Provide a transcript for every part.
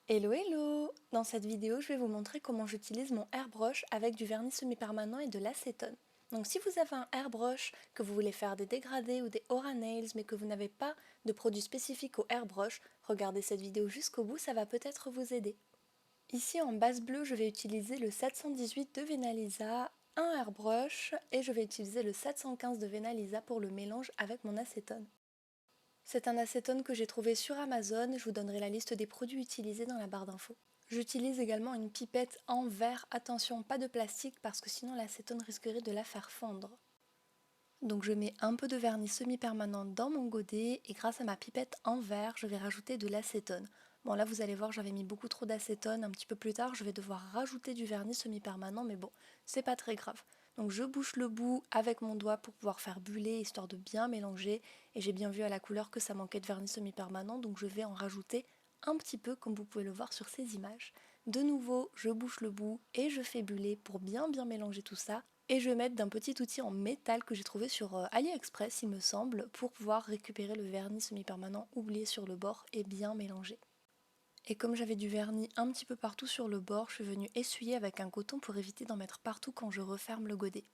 Hello hello! Dans cette vidéo, je vais vous montrer comment j'utilise mon airbrush avec du vernis semi-permanent et de l'acétone. Donc si vous avez un airbrush, que vous voulez faire des dégradés ou des aura nails, mais que vous n'avez pas de produit spécifique au airbrush, regardez cette vidéo jusqu'au bout, ça va peut-être vous aider. Ici en base bleue, je vais utiliser le 718 de Venalisa, un airbrush, et je vais utiliser le 715 de Venalisa pour le mélange avec mon acétone. C'est un acétone que j'ai trouvé sur Amazon, je vous donnerai la liste des produits utilisés dans la barre d'infos. J'utilise également une pipette en verre, attention pas de plastique parce que sinon l'acétone risquerait de la faire fondre. Donc je mets un peu de vernis semi-permanent dans mon godet et grâce à ma pipette en verre, je vais rajouter de l'acétone. Bon là vous allez voir j'avais mis beaucoup trop d'acétone, un petit peu plus tard je vais devoir rajouter du vernis semi-permanent mais bon c'est pas très grave. Donc je bouche le bout avec mon doigt pour pouvoir faire buller histoire de bien mélanger et j'ai bien vu à la couleur que ça manquait de vernis semi-permanent donc je vais en rajouter un petit peu comme vous pouvez le voir sur ces images. De nouveau je bouche le bout et je fais buller pour bien mélanger tout ça. Et je vais mettre d'un petit outil en métal que j'ai trouvé sur AliExpress, il me semble, pour pouvoir récupérer le vernis semi-permanent oublié sur le bord et bien mélanger. Et comme j'avais du vernis un petit peu partout sur le bord, je suis venue essuyer avec un coton pour éviter d'en mettre partout quand je referme le godet.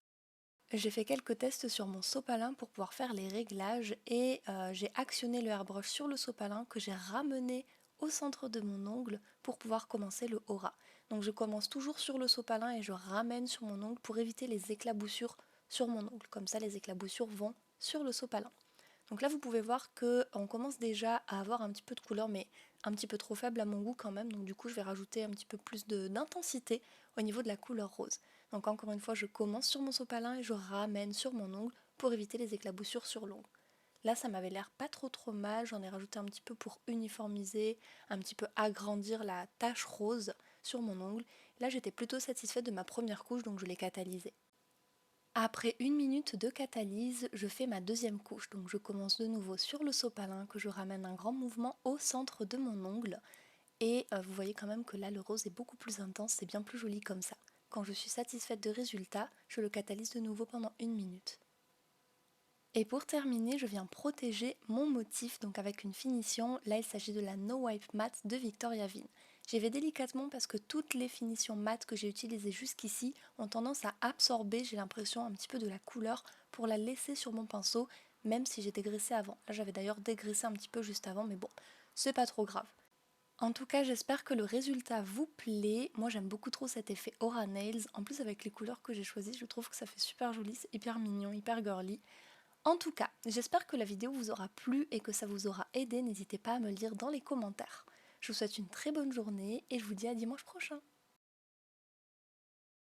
J'ai fait quelques tests sur mon sopalin pour pouvoir faire les réglages et j'ai actionné le airbrush sur le sopalin que j'ai ramené au centre de mon ongle pour pouvoir commencer le aura. Donc je commence toujours sur le sopalin et je ramène sur mon ongle pour éviter les éclaboussures sur mon ongle. Comme ça les éclaboussures vont sur le sopalin. Donc là vous pouvez voir qu'on commence déjà à avoir un petit peu de couleur mais un petit peu trop faible à mon goût quand même. Donc du coup je vais rajouter un petit peu plus d'intensité au niveau de la couleur rose. Donc encore une fois je commence sur mon sopalin et je ramène sur mon ongle pour éviter les éclaboussures sur l'ongle. Là ça m'avait l'air pas trop mal, j'en ai rajouté un petit peu pour uniformiser, un petit peu agrandir la tache rose sur mon ongle. Là j'étais plutôt satisfaite de ma première couche donc je l'ai catalysée. Après 1 minute de catalyse, je fais ma deuxième couche. Donc je commence de nouveau sur le sopalin que je ramène un grand mouvement au centre de mon ongle. Et vous voyez quand même que là le rose est beaucoup plus intense, c'est bien plus joli comme ça. Quand je suis satisfaite de résultat, je le catalyse de nouveau pendant 1 minute. Et pour terminer, je viens protéger mon motif donc avec une finition. Là, il s'agit de la No Wipe Matte de Victoria Vin. J'y vais délicatement parce que toutes les finitions mattes que j'ai utilisées jusqu'ici ont tendance à absorber, j'ai l'impression, un petit peu de la couleur pour la laisser sur mon pinceau, même si j'ai dégraissé avant. Là, j'avais d'ailleurs dégraissé un petit peu juste avant, mais bon, c'est pas trop grave. En tout cas, j'espère que le résultat vous plaît. Moi, j'aime beaucoup trop cet effet Aura Nails. En plus, avec les couleurs que j'ai choisies, je trouve que ça fait super joli, c'est hyper mignon, hyper girly. En tout cas, j'espère que la vidéo vous aura plu et que ça vous aura aidé. N'hésitez pas à me le dire dans les commentaires. Je vous souhaite une très bonne journée et je vous dis à dimanche prochain.